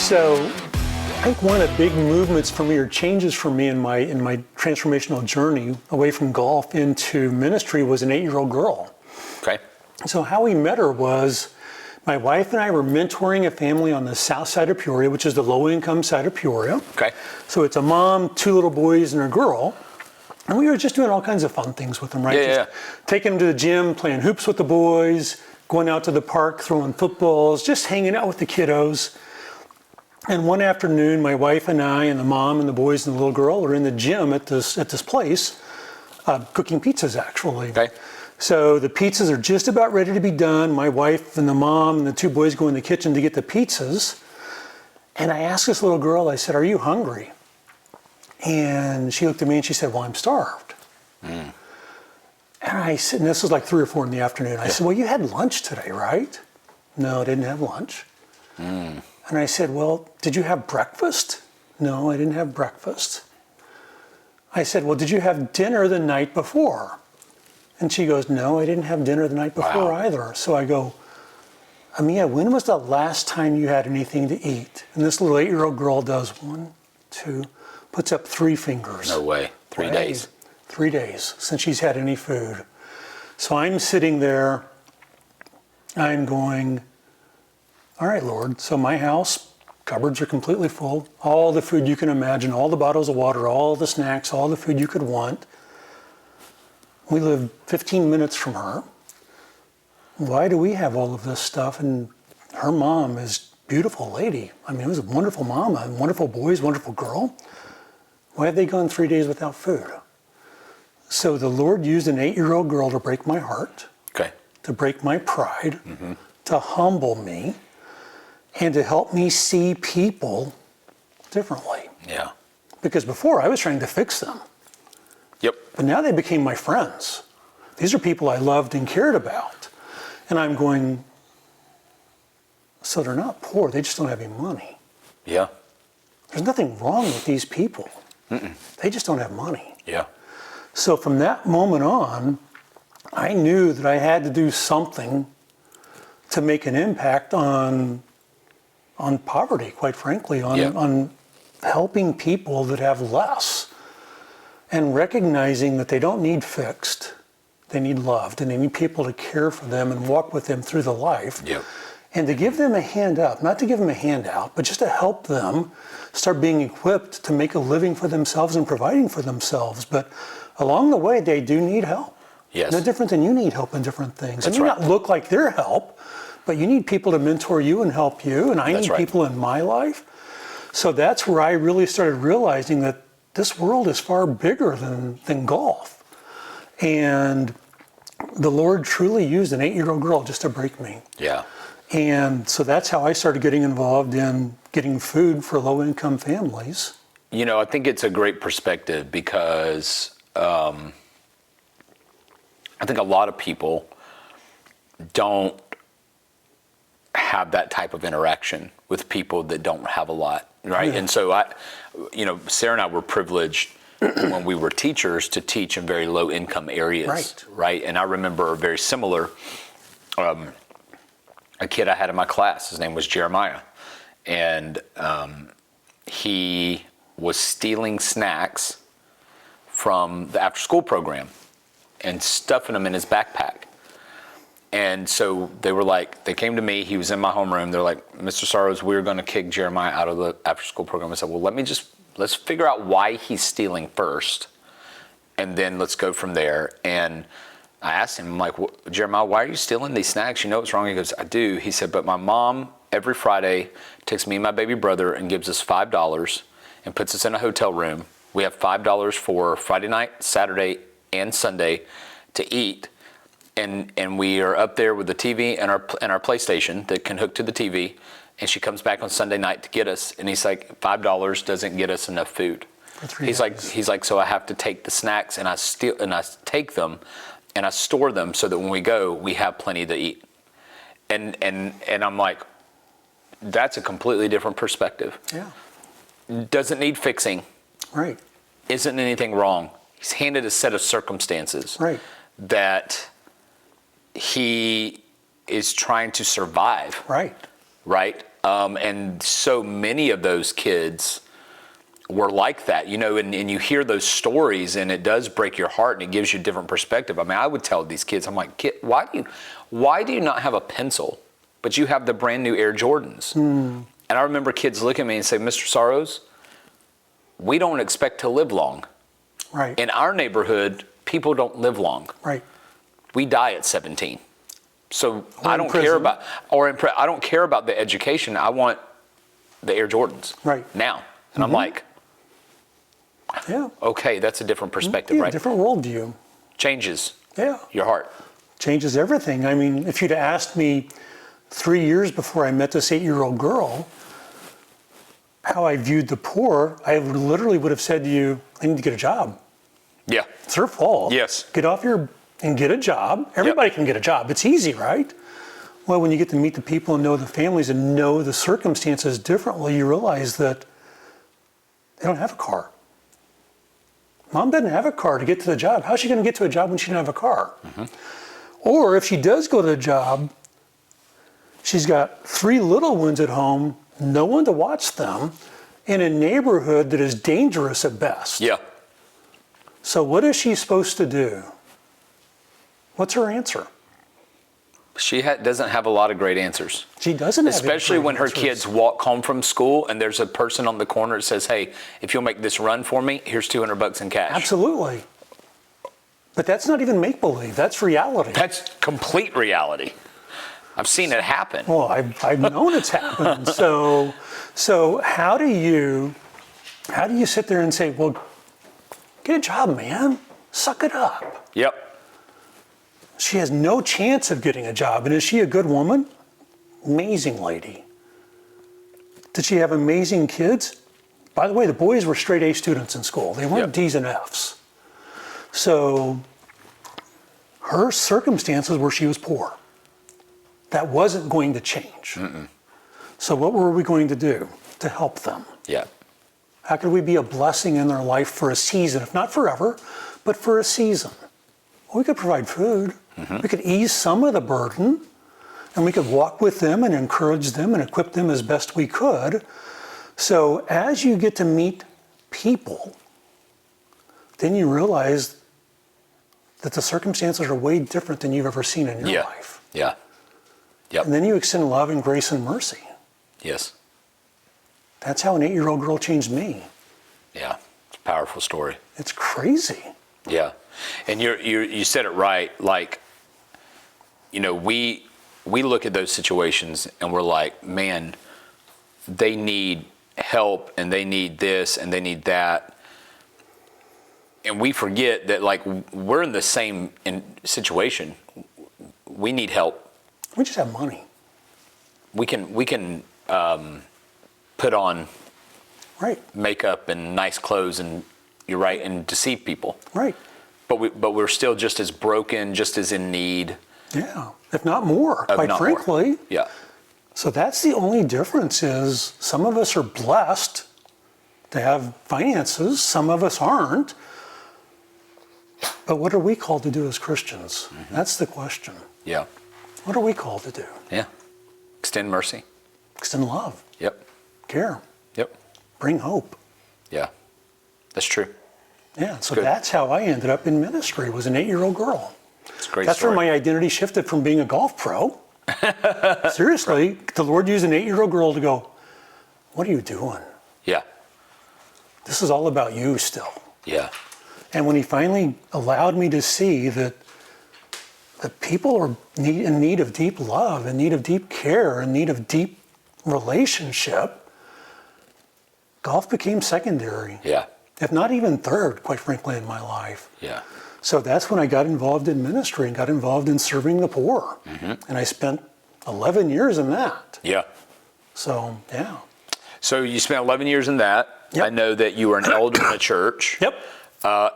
So I think one of the big movements for me or changes for me in my transformational journey away from golf into ministry was an 8-year-old girl. Okay. So how we met her was my wife and I were mentoring a family on the south side of Peoria, which is the low-income side of Peoria. Okay. So it's a mom, 2 little boys, and a girl. And we were just doing all kinds of fun things with them, right? Yeah. Taking them to the gym, playing hoops with the boys, going out to the park, throwing footballs, just hanging out with the kiddos. And one afternoon, my wife and I and the mom and the boys and the little girl are in the gym at this place, cooking pizzas, actually. Okay. So the pizzas are just about ready to be done. My wife and the mom and the 2 boys go in the kitchen to get the pizzas. And I asked this little girl, I said, "Are you hungry?" And she looked at me and she said, "Well, I'm starved." And I said, and this was like 3 or 4 in the afternoon. I said, "Well, you had lunch today, right?" "No, I didn't have lunch." And I said, "Well, did you have breakfast?" "No, I didn't have breakfast." I said, "Well, did you have dinner the night before?" And she goes, "No, I didn't have dinner the night before either." So I go, "Amia, when was the last time you had anything to eat?" And this little 8-year-old girl does 1, 2, puts up 3 fingers. No way. 3 days. 3 days since she's had any food. So I'm sitting there, I'm going, "All right, Lord." So my house, cupboards are completely full. All the food you can imagine, all the bottles of water, all the snacks, all the food you could want. We live 15 minutes from her. Why do we have all of this stuff? And her mom is a beautiful lady. I mean, it was a wonderful mama, wonderful boys, wonderful girl. Why have they gone 3 days without food? So the Lord used an 8-year-old girl to break my heart, to break my pride, to humble me, and to help me see people differently. Yeah. Because before I was trying to fix them. Yep. But now they became my friends. These are people I loved and cared about. And I'm going, so they're not poor, they just don't have any money. Yeah. There's nothing wrong with these people. They just don't have money. Yeah. So from that moment on, I knew that I had to do something to make an impact on poverty, quite frankly, on helping people that have less. And recognizing that they don't need fixed, they need loved, and they need people to care for them and walk with them through the life. Yep. And to give them a hand up, not to give them a handout, but just to help them start being equipped to make a living for themselves and providing for themselves. But along the way, they do need help. Yes. No different than you need help in different things. That's it may right. not look like their help, but you need people to mentor you and help you, and I need people in my life. So that's where I really started realizing that this world is far bigger than golf. And the Lord truly used an 8-year-old girl just to break me. Yeah. And so that's how I started getting involved in getting food for low-income families. You know, I think it's a great perspective because I think a lot of people don't have that type of interaction with people that don't have a lot, right? Yeah. And so Sarah and I were privileged when we were teachers to teach in very low income areas, right? And I remember very similar, a kid I had in my class, his name was Jeremiah, and he was stealing snacks from the after school program and stuffing them in his backpack. And so they came to me, he was in my homeroom, they're like, "Mr. Sorrows, we're gonna kick Jeremiah out of the after school program." I said, "Well, let's figure out why he's stealing first, and then let's go from there." And I asked him, I'm like, "Jeremiah, why are you stealing these snacks? You know what's wrong?" He goes, "I do." He said, "But my mom every Friday takes me and my baby brother and gives us $5 and puts us in a hotel room. We have $5 for Friday night, Saturday, and Sunday to eat. And we are up there with the TV and our PlayStation that can hook to the TV. And she comes back on Sunday night to get us." And he's like, $5 doesn't get us enough food. He's like, "So I have to take the snacks and I take them and I store them so that when we go, we have plenty to eat." And I'm like, that's a completely different perspective. Yeah. Doesn't need fixing. Right. Isn't anything wrong. He's handed a set of circumstances. Right. That he is trying to survive. Right. Right? And so many of those kids were like that, and you hear those stories and it does break your heart and it gives you a different perspective. I mean, I would tell these kids, I'm like, kid, why do you not have a pencil, but you have the brand new Air Jordans? And I remember kids look at me and say, Mr. Sorrows, we don't expect to live long. Right. In our neighborhood, people don't live long. Right. We die at 17. So Or I in don't prison. care about, I don't care about the education. I want the Air Jordans Right. now. And I'm like, Yeah. okay, that's a different perspective, Yeah, right? different worldview. Changes Yeah. your heart. Changes everything. I mean, if you'd asked me 3 years before I met this 8-year-old girl how I viewed the poor, I literally would have said to you, I need to get a job. Yeah. It's her fault. Yes. Get off and get a job. Everybody can get a job. It's easy, right? Well, when you get to meet the people and know the families and know the circumstances differently, you realize that they don't have a car. Mom doesn't have a car to get to the job. How's she going to get to a job when she doesn't have a car? Or if she does go to the job, she's got 3 little ones at home, no one to watch them, in a neighborhood that is dangerous at best. Yeah. So what is she supposed to do? What's her answer? She doesn't have a lot of great answers. She doesn't have any Especially great when her answers. kids walk home from school and there's a person on the corner that says, hey, if you'll make this run for me, here's $200 in cash. Absolutely. But that's not even make-believe. That's reality. That's complete reality. I've seen it happen. Well, I've known it's happened. So how do you sit there and say, well, get a job, man. Suck it up. Yep. She has no chance of getting a job. And is she a good woman? Amazing lady. Did she have amazing kids? By the way, the boys were straight A students in school. They weren't Yep. D's and F's. So her circumstances were she was poor. That wasn't going to change. So what were we going to do to help them? Yeah. How could we be a blessing in their life for a season, if not forever, but for a season? Well, we could provide food. We could ease some of the burden, and we could walk with them and encourage them and equip them as best we could. So as you get to meet people, then you realize that the circumstances are way different than you've ever seen in your Yeah. life. Yeah. Yep. And then you extend love and grace and mercy. Yes. That's how an 8-year-old girl changed me. Yeah. It's a powerful story. It's crazy. Yeah. And you said it right. Like, we look at those situations and we're like, man, they need help and they need this and they need that. And we forget that, like, we're in the same situation. We need help. We just have money. We can put on Right. makeup and nice clothes and you're right, and deceive people. Right. But we're still just as broken, just as in need. Yeah. If not more, of quite not more. frankly. Yeah. So that's the only difference is some of us are blessed to have finances, some of us aren't. But what are we called to do as Christians? That's the question. Yeah. What are we called to do? Yeah. Extend mercy. Extend love, Yep. care, Yep. bring hope. Yeah. That's true. Yeah, so Good. that's how I ended up in ministry, was an 8-year-old girl. It's a great That's story. where my identity shifted from being a golf pro. Seriously, the Lord used an 8-year-old girl to go, what are you doing? Yeah. This is all about you still. Yeah. And when he finally allowed me to see that people are in need of deep love, in need of deep care, in need of deep relationship, golf became secondary, Yeah. if not even third, quite frankly, in my life. Yeah. So that's when I got involved in ministry and got involved in serving the poor. And I spent 11 years in that. Yeah. So, yeah. So you spent 11 years in that. Yep. I know that you were an elder in a church. Yep.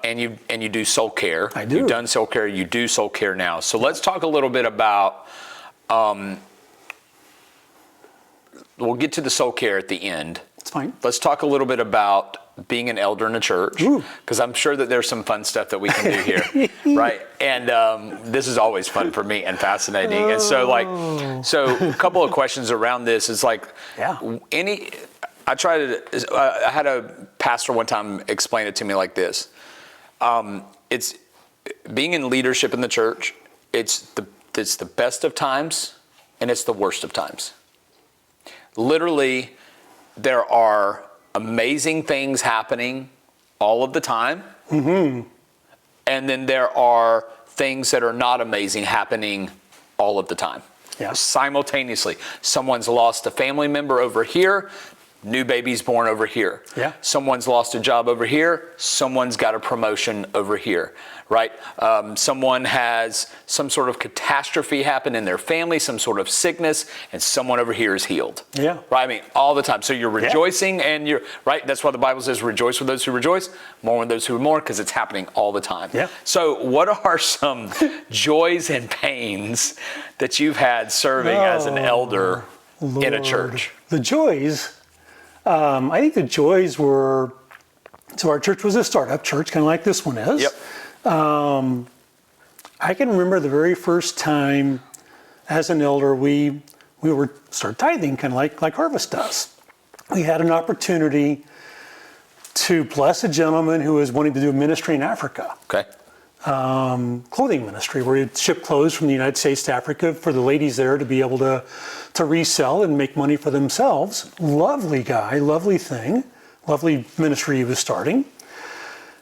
And you do soul care. I do. You've done soul care. You do soul care now. So let's talk a little bit about. We'll get to the soul care at the end. It's fine. Let's talk a little bit about being an elder in a church, Ooh. because I'm sure that there's some fun stuff that we can do here, right? And this is always fun for me and fascinating. And so, a couple of questions around this is like, Yeah. I had a pastor one time explain it to me like this. It's being in leadership in the church. It's the best of times and it's the worst of times. Literally, there are amazing things happening all of the time. Mm-hmm. And then there are things that are not amazing happening all of the time. Yeah. Simultaneously. Someone's lost a family member over here, new baby's born over here. Yeah. Someone's lost a job over here, someone's got a promotion over here, right? Someone has some sort of catastrophe happen in their family, some sort of sickness, and someone over here is healed. Yeah. Right? I mean, all the time. So you're rejoicing and you're, right? That's why the Bible says, rejoice with those who rejoice, mourn with those who mourn, because it's happening all the time. Yeah. So what are some joys and pains that you've had serving as an elder in a Lord. church? The joys, I think the joys were, so our church was a startup church, kind of like this one is. Yep. I can remember the very first time as an elder, we were start tithing, kind of like Harvest does. We had an opportunity to bless a gentleman who was wanting to do a ministry in Africa. Okay. Clothing ministry, where he'd ship clothes from the United States to Africa for the ladies there to be able to resell and make money for themselves. Lovely guy, lovely thing, lovely ministry he was starting.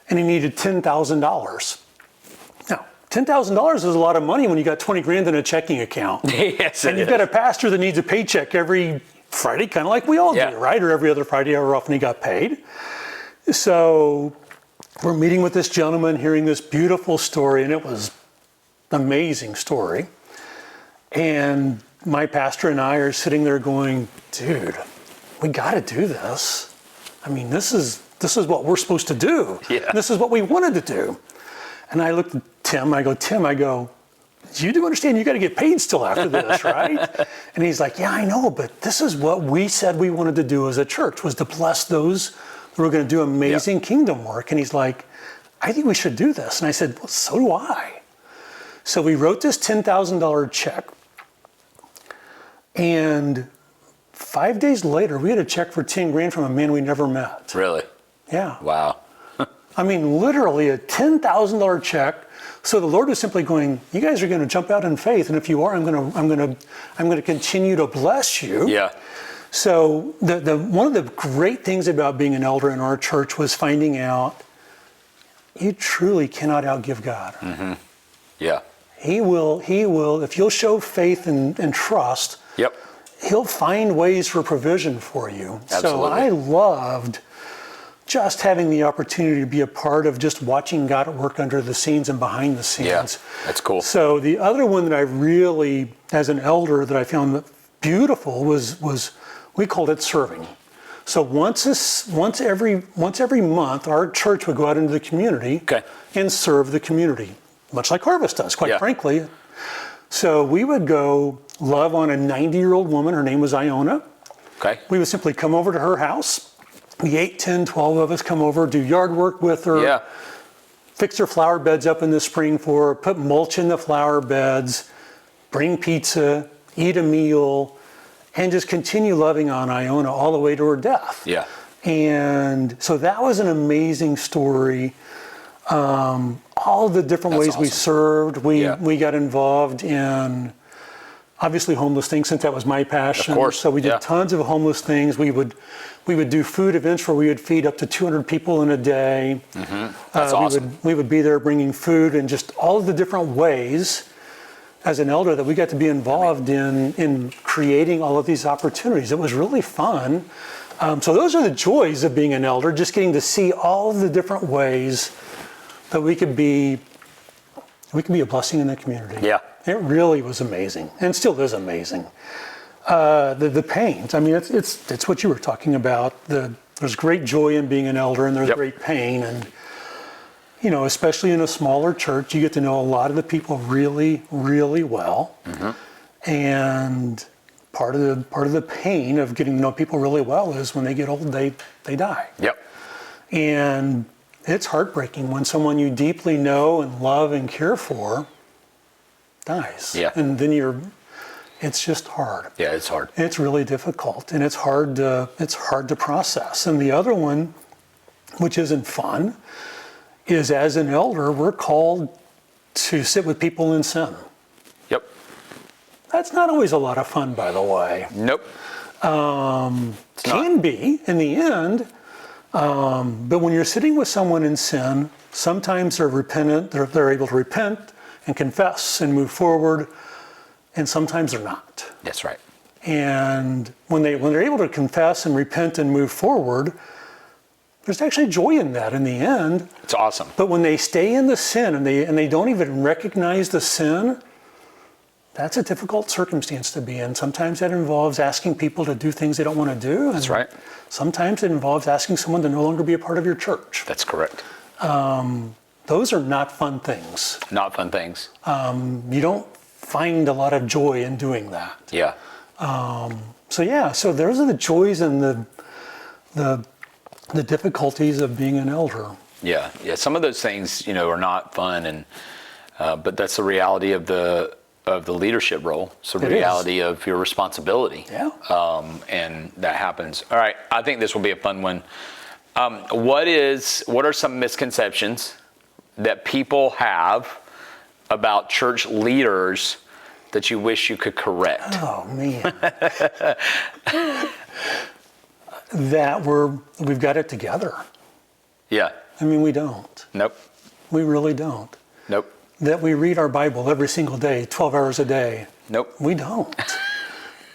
And he needed $10,000. Now, $10,000 is a lot of money when you got 20 grand in a checking account. Yes, And you've got a pastor that needs a paycheck every Friday, kind of like we all Yeah. do, right? Or every other Friday, however often he got paid. So we're meeting with this gentleman, hearing this beautiful story, and it was an amazing story. And my pastor and I are sitting there going, dude, we got to do this. I mean, this is what we're supposed to do. Yeah. This is what we wanted to do. And I looked at Tim, I go, you do understand you got to get paid still after this, right? And he's like, yeah, I know, but this is what we said we wanted to do as a church, was to bless those who were going to do amazing kingdom work. And he's like, I think we should do this. And I said, well, so do I. So we wrote this $10,000 check. And 5 days later, we had a check for 10 grand from a man we never met. Really? Yeah. Wow. I mean, literally a $10,000 check. So the Lord was simply going, you guys are going to jump out in faith. And if you are, I'm going to continue to bless you. Yeah. So the one of the great things about being an elder in our church was finding out you truly cannot outgive God. Mm-hmm. Yeah. He will, if you'll show faith and trust, Yep. He'll find ways for provision for you. So Absolutely. I loved just having the opportunity to be a part of just watching God at work under the scenes and behind the scenes. Yeah. That's cool. So the other one that I really, as an elder, that I found beautiful was we called it serving. So once every month, our church would go out into the community and serve the community, much like Harvest does, quite frankly. So we would go love on a 90-year-old woman. Her name was Iona. Okay. We would simply come over to her house. The 8, 10, 12 of us come over, do yard work with her, fix her flower beds up in the spring for her, put mulch in the flower beds, bring pizza, eat a meal, and just continue loving on Iona all the way to her death. Yeah. And so that was an amazing story. All the different ways we served. We got involved in, obviously, homeless things, since that was my passion. Of course. So we did tons of homeless things. We would do food events where we would feed up to 200 people in a day. Mm-hmm. That's awesome. We would be there bringing food, and just all of the different ways as an elder that we got to be involved in creating all of these opportunities. It was really fun. So those are the joys of being an elder, just getting to see all of the different ways that we could be a blessing in the community. Yeah. It really was amazing, and still is amazing. The pains, I mean, it's what you were talking about. There's great joy in being an elder, and there's great pain. And, you know, especially in a smaller church, you get to know a lot of the people really, really well. Mm-hmm. And part of the pain of getting to know people really well is when they get old, they die. Yep. And it's heartbreaking when someone you deeply know and love and care for dies. Yeah. And then it's just hard. Yeah, it's hard. It's really difficult, and it's hard to process. And the other one, which isn't fun, is as an elder, we're called to sit with people in sin. Yep. That's not always a lot of fun, by the way. Nope. Can be in the end, but when you're sitting with someone in sin, sometimes they're repentant, they're able to repent and confess and move forward, and sometimes they're not. That's right. And when they're able to confess and repent and move forward, there's actually joy in that in the end. It's awesome. But when they stay in the sin and they don't even recognize the sin, that's a difficult circumstance to be in. Sometimes that involves asking people to do things they don't want to do. That's right. Sometimes it involves asking someone to no longer be a part of your church. That's correct. Those are not fun things. Not fun things. You don't find a lot of joy in doing that. Yeah. So those are the joys and the difficulties of being an elder. Yeah. Some of those things, are not fun, and but that's the reality of the leadership role. It's the reality of your responsibility. Yeah. And that happens. All right. I think this will be a fun one. What are some misconceptions that people have about church leaders that you wish you could correct? Oh man. That we've got it together. Yeah. I mean, we don't. Nope. We really don't. Nope. That we read our Bible every single day, 12 hours a day. Nope. We don't.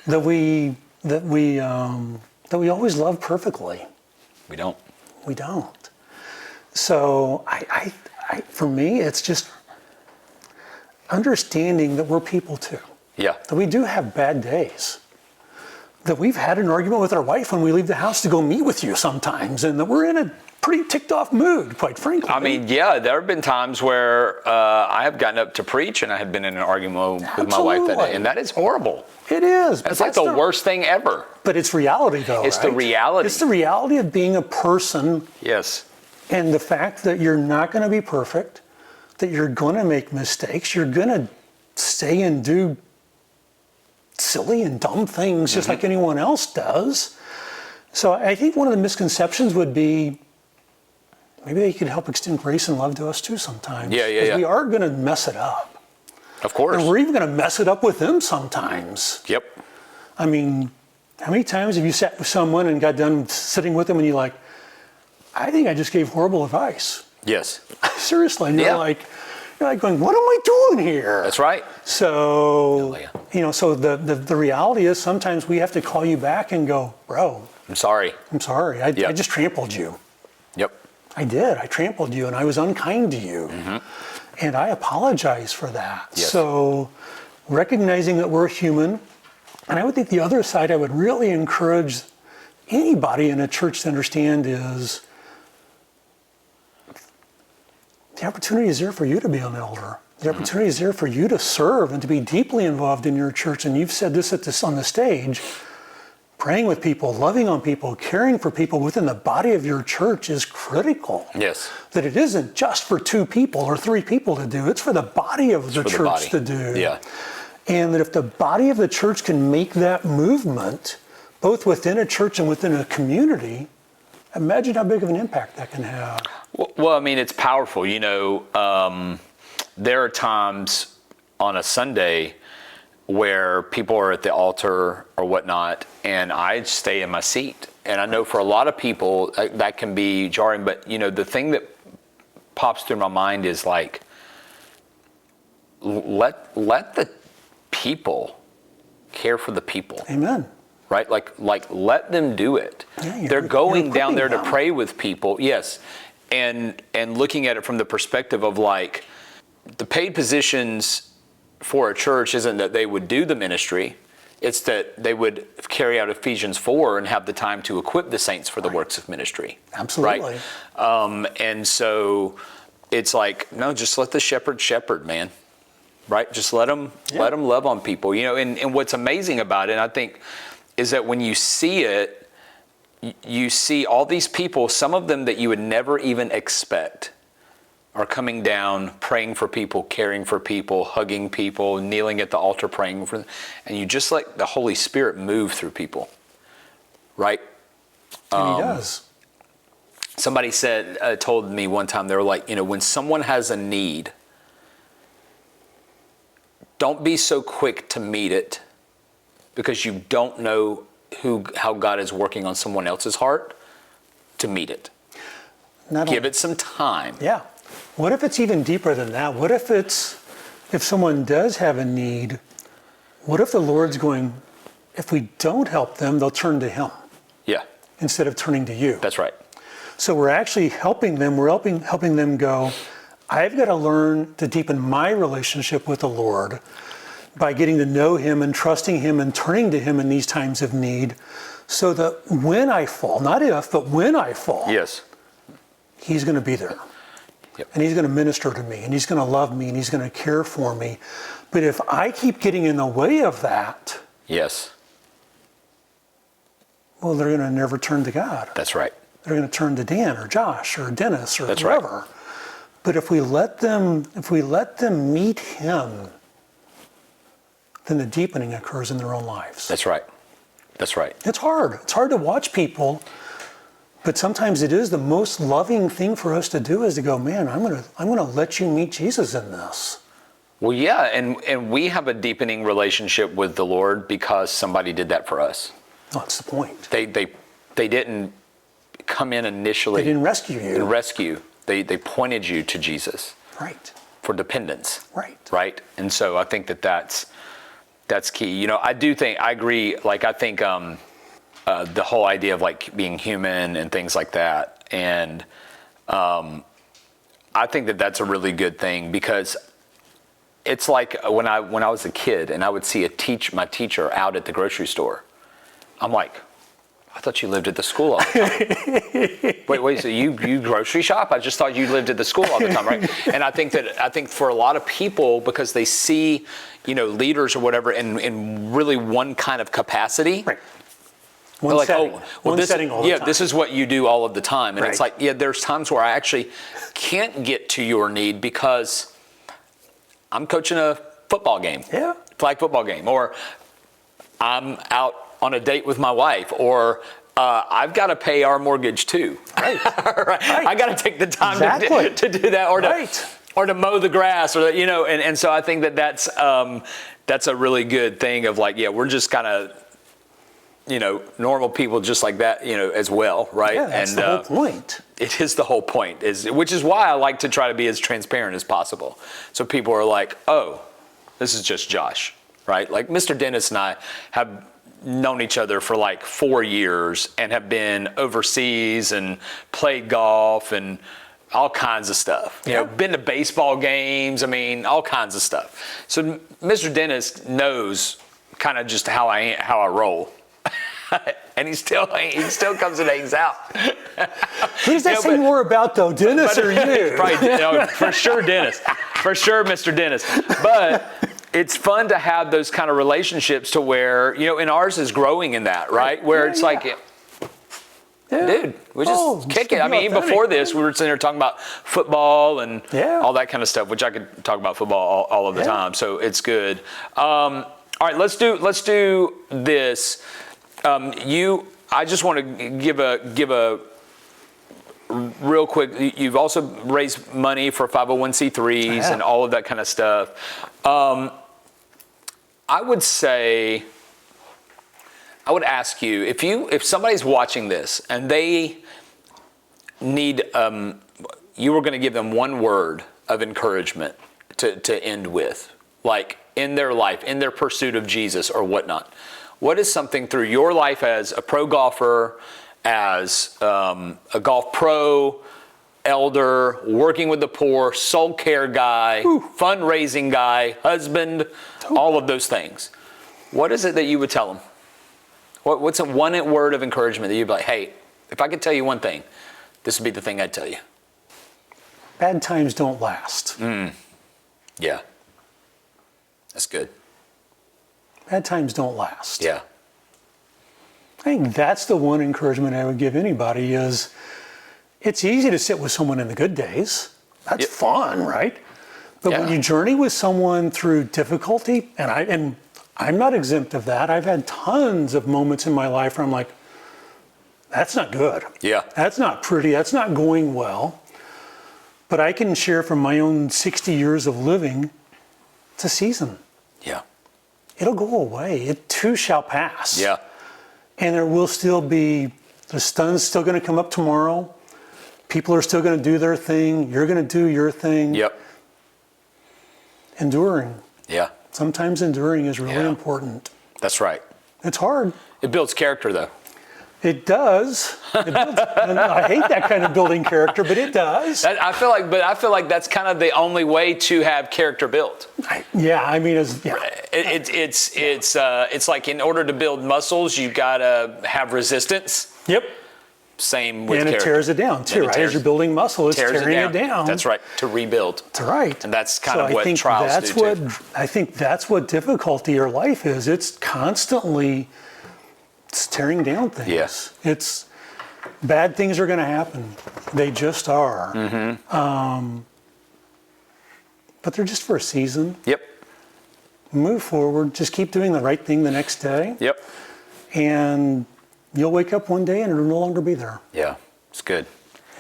that we always love perfectly. We don't. We don't. So I for me, it's just understanding that we're people too. Yeah. That we do have bad days. That we've had an argument with our wife when we leave the house to go meet with you sometimes, and that we're in a pretty ticked off mood, quite frankly. I mean, yeah, there have been times where I have gotten up to preach and I had been in an argument with my wife that day, and that is horrible. It is. That's like the worst thing ever. But it's reality, though. It's the reality. It's the reality of being a person. Yes. And the fact that you're not going to be perfect, that you're going to make mistakes, you're going to say and do silly and dumb things just like anyone else does. So I think one of the misconceptions would be maybe they could help extend grace and love to us too sometimes. Yeah. We are going to mess it up. Of course. And we're even going to mess it up with them sometimes. Yep. I mean, how many times have you sat with someone and got done sitting with them and you're like, I think I just gave horrible advice. Yes. Seriously. And you're like going, what am I doing here? That's right. So, so the reality is sometimes we have to call you back and go, bro. I'm sorry. I just trampled you. Yep. I did. I trampled you and I was unkind to you. And I apologize for that. Yes. So recognizing that we're human, and I would think the other side I would really encourage anybody in a church to understand is the opportunity is there for you to be an elder. The opportunity is there for you to serve and to be deeply involved in your church. And you've said this on the stage. Praying with people, loving on people, caring for people within the body of your church is critical. Yes. That it isn't just for 2 people or 3 people to do, it's for the body of the church to do. Yeah. And that if the body of the church can make that movement, both within a church and within a community, imagine how big of an impact that can have. Well, I mean, it's powerful. There are times on a Sunday where people are at the altar or whatnot, and I stay in my seat. And I know for a lot of people that can be jarring, but the thing that pops through my mind is like, let the people care for the people. Amen. Right? Like let them do it. Yeah, they're going down there to them. pray with people. Yes. And looking at it from the perspective of like the paid positions for a church isn't that they would do the ministry. It's that they would carry out Ephesians 4 and have the time to equip the saints for the works of ministry. Absolutely. Right? And so it's like, no, just let the shepherd, man. Right? Just let them love on people. And what's amazing about it, I think, is that when you see it, you see all these people, some of them that you would never even expect, are coming down, praying for people, caring for people, hugging people, kneeling at the altar, praying for them. And you just let the Holy Spirit move through people, right? And he does. Somebody told me one time, they were like, when someone has a need, don't be so quick to meet it, because you don't know how God is working on someone else's heart to meet it. Give it some time. Yeah. What if it's even deeper than that? What if if someone does have a need, what if the Lord's going, if we don't help them, they'll turn to him Yeah, instead of turning to you? that's right. So we're actually helping them. We're helping them go, I've got to learn to deepen my relationship with the Lord by getting to know him and trusting him and turning to him in these times of need, so that when I fall, not if, but when I fall, Yes. he's going to be there. Yep. And he's going to minister to me, and he's going to love me, and he's going to care for me. But if I keep getting in the way of that, Yes, well, they're going to never turn to God. that's right. They're going to turn to Dan or Josh or Dennis or That's right. whoever. But if we let them meet him, then the deepening occurs in their own lives. That's right. That's right. It's hard. It's hard to watch people, but sometimes it is the most loving thing for us to do, is to go, man, I'm gonna let you meet Jesus in this. Well, yeah, and we have a deepening relationship with the Lord because somebody did that for us. That's the point. They didn't come in initially. They didn't rescue you. And rescue. They pointed you to Jesus Right. for dependence. Right. Right. And so I think that's key. I agree. Like, I think the whole idea of like being human and things like that. And I think that's a really good thing, because it's like when I was a kid and I would see my teacher out at the grocery store, I'm like, I thought you lived at the school all the time. wait, so you grocery shop? I just thought you lived at the school all the time, right? And I think for a lot of people, because they see, leaders or whatever in really one kind of capacity. Right. One like, setting. Setting all the time. This is what you do all of the time. And Right. it's like, there's times where I actually can't get to your need because I'm coaching a football game. Yeah. Flag football game. Or I'm out on a date with my wife, or I've got to pay our mortgage too. Right. Right. I got to take the time to do that, or to mow the grass, or and so I think that's a really good thing of like, we're just kind of normal people just like that, as well, right? Yeah, that's the whole point. It is the whole point, which is why I like to try to be as transparent as possible. So people are like, oh, this is just Josh, right? Like Mr. Dennis and I have known each other for like 4 years and have been overseas and played golf and all kinds of stuff. Been to baseball games, all kinds of stuff. So Mr. Dennis knows kind of just how I roll. And he still comes and hangs out. Who does that say more about, though, Dennis or you? Probably, for sure, Dennis. For sure, Mr. Dennis. But it's fun to have those kind of relationships to where, and ours is growing in that, right? Where it's like, dude, we just kick it. Even before this, we were sitting there talking about football and all that kind of stuff, which I could talk about football all of the time. So it's good. All right, let's do this. I just want to give a real quick. You've also raised money for 501c3s and all of that kind of stuff. I would ask you, if somebody's watching this and they need, you were going to give them one word of encouragement to end with, like in their life, in their pursuit of Jesus or whatnot. What is something through your life as a pro golfer, as a golf pro, elder, working with the poor, soul care guy, fundraising guy, husband, all of those things? What is it that you would tell them? What's a one word of encouragement that you'd be like, hey, if I could tell you one thing, this would be the thing I'd tell you? Bad times don't last. Yeah. That's good. Bad times don't last. Yeah. think that's the one encouragement I would give anybody is it's easy to sit with someone in the good days. That's Yep. fun, right? But when Yeah. you journey with someone through difficulty, and I'm not exempt of that. I've had tons of moments in my life where I'm like, that's not good. Yeah. That's not pretty. That's not going well. But I can share from my own 60 years of living, it's a season. Yeah. It'll go away. It too shall pass. Yeah. And there will still be, the sun's still going to come up tomorrow. People are still going to do their thing. You're going to do your thing. Yep. Enduring. Yeah. Sometimes enduring is really Yeah. important. That's right. It's hard. It builds character, though. It does. And I hate that kind of building character, but it does. I feel like that's kind of the only way to have character built. It's like in order to build muscles, you gotta have resistance. Yep. Same with And it character. tears it down too, And it right? tears- As you're building muscle, it's Tears tearing it down. That's right. To rebuild. That's right. And that's kind So of what I think trials that's do what, too. I think that's what difficulty or life is. It's constantly it's tearing down things. Yes. It's bad things are going to happen. They just are. Mm-hmm. But they're just for a season. Yep. Move forward. Just keep doing the right thing the next day. Yep. And you'll wake up one day and it'll no longer be there. Yeah. It's good.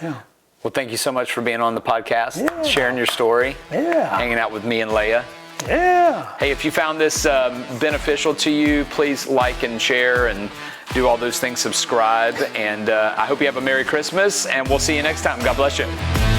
Yeah. Well, thank you so much for being on the podcast, Yeah. sharing your story, Yeah. hanging out with me and Leia. Yeah. Hey, if you found this beneficial to you, please like and share and do all those things, subscribe. And I hope you have a Merry Christmas, and we'll see you next time. God bless you.